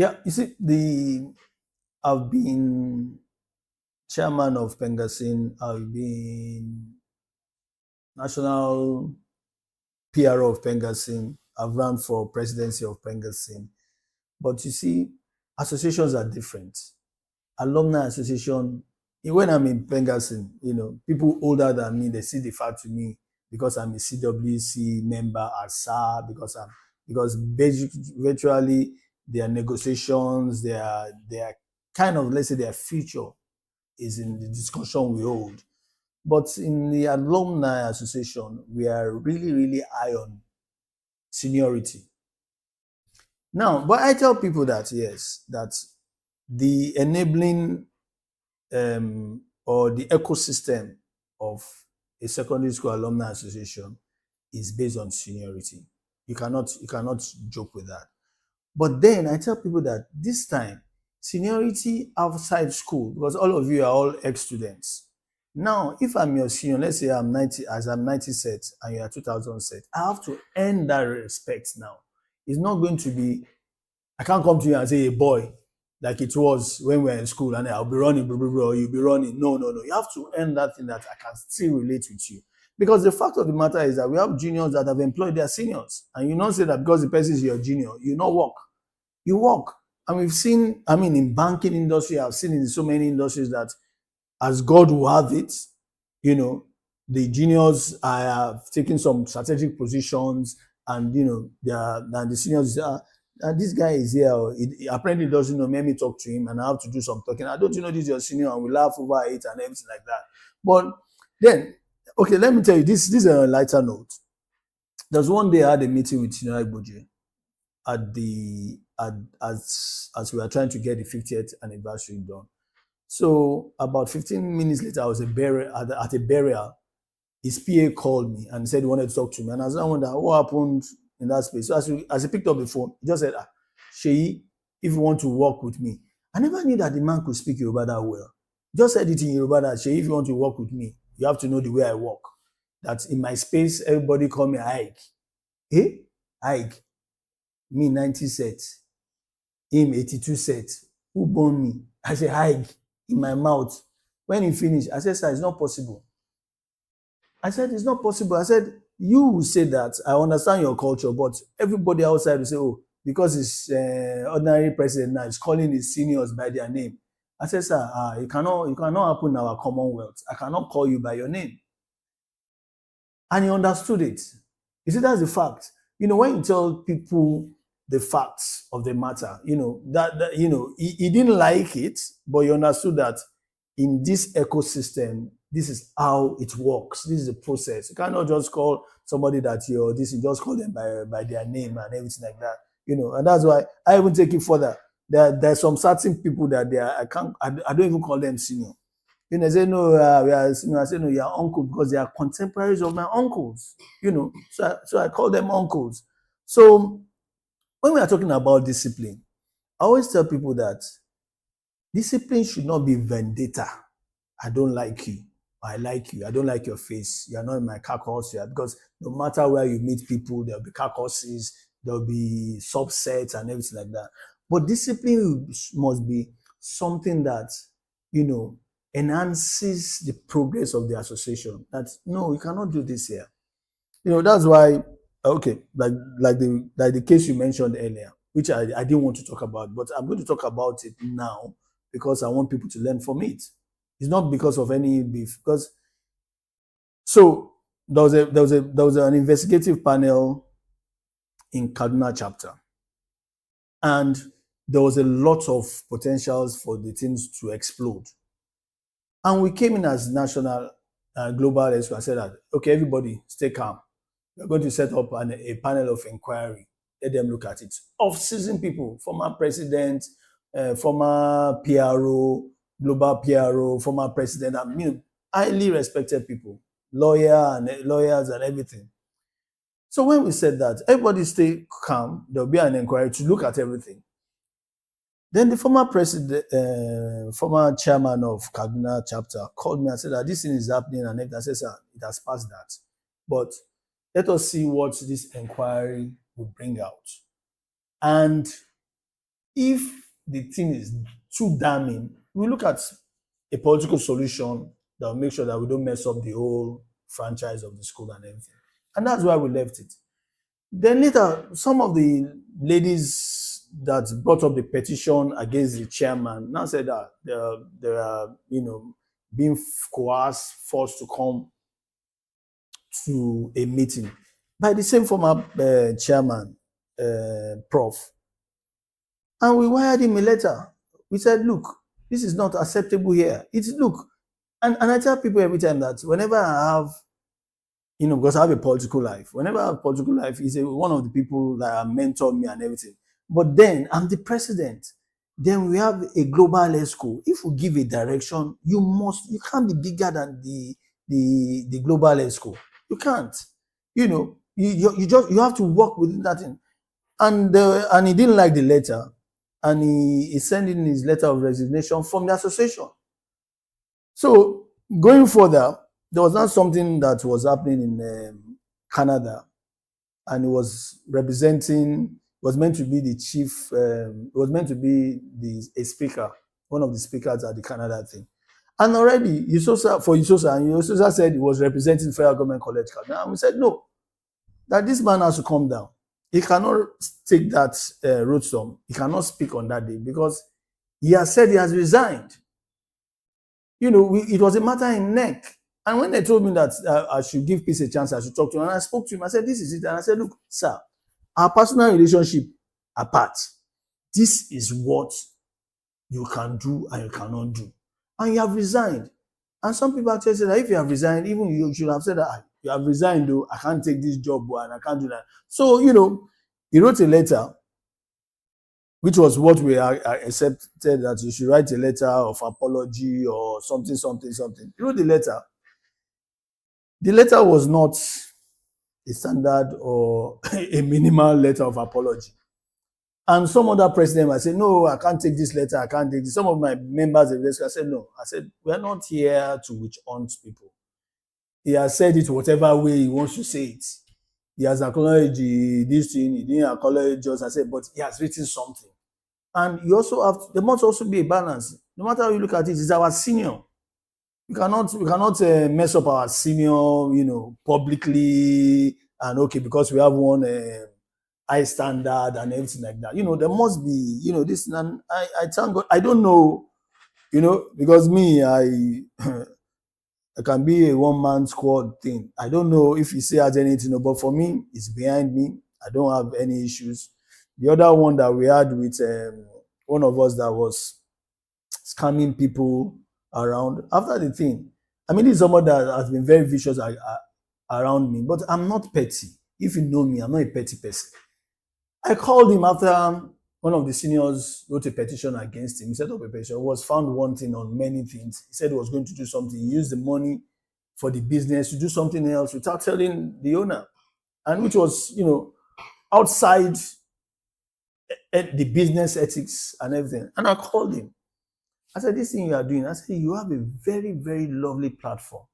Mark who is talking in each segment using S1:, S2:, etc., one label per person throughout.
S1: Yeah, you see, I've been chairman of Pengasin, I've been national PRO of Pengasin, I've run for presidency of Pengasin. But you see, associations are different. Alumni association, when I'm in Pengasin, people older than me, they see the fact to me because I'm a CWC member at SAR, because virtually their negotiations, their kind of, let's say, their future is in the discussion we hold. But in the alumni association, we are really, really high on seniority. Now, but I tell people that yes, that the enabling or the ecosystem of a secondary school alumni association is based on seniority. You cannot joke with that. But then I tell people that this time, seniority outside school, because all of you are all ex-students. Now, if I'm your senior, let's say I'm 90, as I'm 90 set and you are 2000 set, I have to earn that respect now. It's not going to be, I can't come to you and say, hey, boy, like it was when we were in school and I'll be running, blah, blah, blah, you'll be running. No. You have to earn that thing that I can still relate with you. Because the fact of the matter is that we have juniors that have employed their seniors. And you not say that because the person is your junior, you not work. You work. And we've seen, in banking industry, I've seen in so many industries that as God will have it, the juniors are taking some strategic positions and, the seniors this guy is here, or he apparently doesn't know, let me talk to him and I have to do some talking. I don't know this is your senior and we laugh over it and everything like that. But then, okay, let me tell you, this is a lighter note. There's one day I had a meeting with Senior Igboje as we were trying to get the 50th anniversary done. So about 15 minutes later, I was at a burial. His PA called me and said he wanted to talk to me. And I was wondering what happened in that space. So as he picked up the phone, he just said, Seyi, if you want to work with me. I never knew that the man could speak Yoruba that well. Just said it in Yoruba that, Seyi, if you want to work with me, you have to know the way I work. That in my space, everybody call me Ike. Ike. Me 90 sets. Him 82 sets. Who born me? I said, Ike, in my mouth. When he finished, I said, sir, it's not possible. I said, it's not possible. I said, you will say that, I understand your culture, but everybody outside will say, oh, because it's ordinary president now, he's calling his seniors by their name. I said, sir, it cannot happen in our Commonwealth. I cannot call you by your name. And he understood it. You see, that's the fact. When you tell people the facts of the matter, he didn't like it, but he understood that in this ecosystem, this is how it works. This is the process. You cannot just call somebody that you're this, you just call them by their name and everything like that. And that's why I even take it further. There's some certain people that I don't even call them senior. They say, no, we are senior. I say, no, you are uncle, because they are contemporaries of my uncles. So I call them uncles. So when we are talking about discipline, I always tell people that discipline should not be vendetta. I don't like you. I like you. I don't like your face. You are not in my caucus. Because no matter where you meet people, there'll be caucuses, there'll be subsets and everything like that. But discipline must be something that, enhances the progress of the association. That, no, you cannot do this here. That's why, okay, like the case you mentioned earlier, which I didn't want to talk about, but I'm going to talk about it now because I want people to learn from it. It's not because of any beef. Because so there was an investigative panel in Kaduna chapter, and there was a lot of potentials for the things to explode. And we came in as national global rescue. I said that, okay, everybody stay calm. We're going to set up a panel of inquiry. Let them look at it. Off-season people, former president, former PRO, global PRO, former president, highly respected people, lawyers and everything. So when we said that, everybody stay calm. There'll be an inquiry to look at everything. Then the former president, former chairman of Kaduna chapter called me and said that this thing is happening, and I said, sir, it has passed that. But let us see what this inquiry will bring out. And if the thing is too damning, we look at a political solution that will make sure that we don't mess up the whole franchise of the school and everything. And that's why we left it. Then later, some of the ladies that brought up the petition against the chairman now said that they are, being coerced, forced to come to a meeting by the same former chairman, Prof. And we wired him a letter. We said, look, this is not acceptable here. And I tell people every time that whenever I have, because I have a political life, whenever I have political life, he's one of the people that mentor me and everything. But then I'm the president. Then we have a global ESCO. If we give a direction, you can't be bigger than the global ESCO. You can't. You have to work within that thing. And he didn't like the letter. And he sent in his letter of resignation from the association. So going further, there was not something that was happening in Canada, and it was meant to be the chief, it was meant to be a speaker, one of the speakers at the Canada thing. And already, Yusosa said he was representing Federal Government College. And we said, no, that this man has to come down. He cannot take that roadstorm. He cannot speak on that day because he has said he has resigned. It was a matter in neck. And when they told me that I should give peace a chance, I should talk to him, and I spoke to him, I said, this is it. And I said, look, sir, our personal relationship apart, this is what you can do and you cannot do. And you have resigned. And some people actually said that if you have resigned, even you should have said that you have resigned, though, I can't take this job and I can't do that. So, he wrote a letter, which was what we accepted, that you should write a letter of apology or something. He wrote the letter. The letter was not a standard or a minimal letter of apology. And some other president might say, no, I can't take this letter, I can't take this. Some of my members of this, I said, no. I said, we're not here to witch hunt people. He has said it whatever way he wants to say it. He has acknowledged this thing, he didn't acknowledge us. I said, but he has written something. And you also there must also be a balance. No matter how you look at it, it's our senior. We cannot mess up our senior, publicly, and okay, because we have one high standard and everything like that. There must be, this, and I thank God. I don't know, because me, I can be a one-man squad thing. I don't know if he has anything, but for me, it's behind me. I don't have any issues. The other one that we had with one of us that was scamming people around after the thing. I mean, this is someone that has been very vicious around me, but I'm not petty. If you know me, I'm not a petty person. I called him after one of the seniors wrote a petition against him. He set up a petition. He was found wanting on many things. He said he was going to do something. He used the money for the business to do something else without telling the owner, and which was, outside the business ethics and everything. And I called him. I said, this thing you are doing, I said, you have a very, very lovely platform.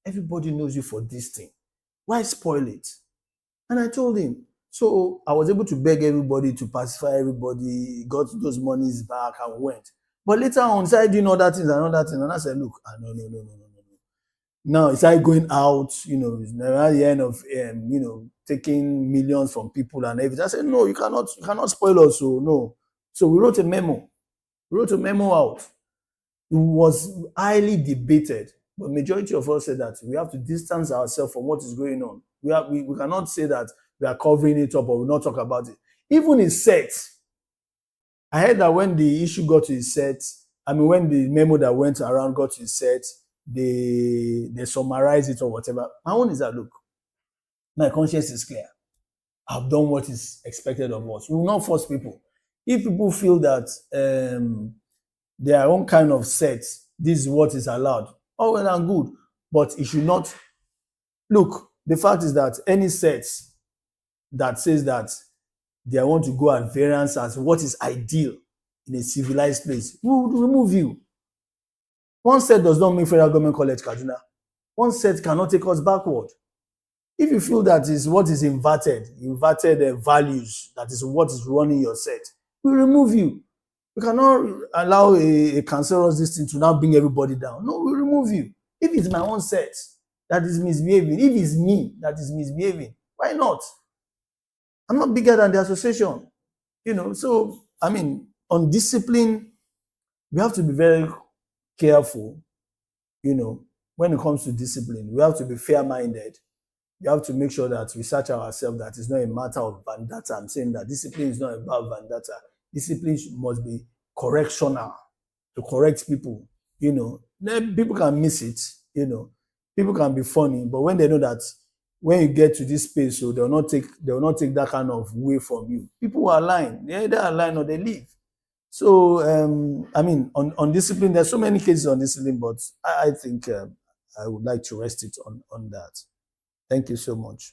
S1: Everybody knows you for this thing. Why spoil it? And I told him. So I was able to beg everybody to pacify everybody, got those monies back and went. But later on, started doing other things. And I said, look, no. Now it's like going out, it's never the end of, taking millions from people and everything. I said, no, you cannot spoil us. So no. So we wrote a memo. Out. It was highly debated, but majority of us said that we have to distance ourselves from what is going on. We cannot say that we are covering it up or we not talk about it. Even his set, I heard that when the issue got to his set, when the memo that went around got to his set, they summarize it or whatever. My own is that, look, my conscience is clear. I've done what is expected of us. We will not force people. If people feel that their own kind of set, this is what is allowed, all well and good. But it should not. Look, the fact is that any set that says that they want to go at variance as what is ideal in a civilized place, we will remove you. One set does not mean Federal Government College Kaduna. One set cannot take us backward. If you feel that is what is inverted values, that is what is running your set, we remove you. We cannot allow a cancerous this thing to now bring everybody down. No, we remove you. If it's my own set that is misbehaving, if it's me that is misbehaving, why not? I'm not bigger than the association. So I mean, on discipline, we have to be very careful, when it comes to discipline. We have to be fair-minded. We have to make sure that we search ourselves, that it's not a matter of vendetta. I'm saying that discipline is not about vendetta. Discipline must be correctional, to correct people. Then people can miss it. People can be funny, but when they know that when you get to this space, so they will not take that kind of way from you. People will align. They either align or they leave. So I mean, on discipline, there's so many cases on discipline, but I think I would like to rest it on that. Thank you so much.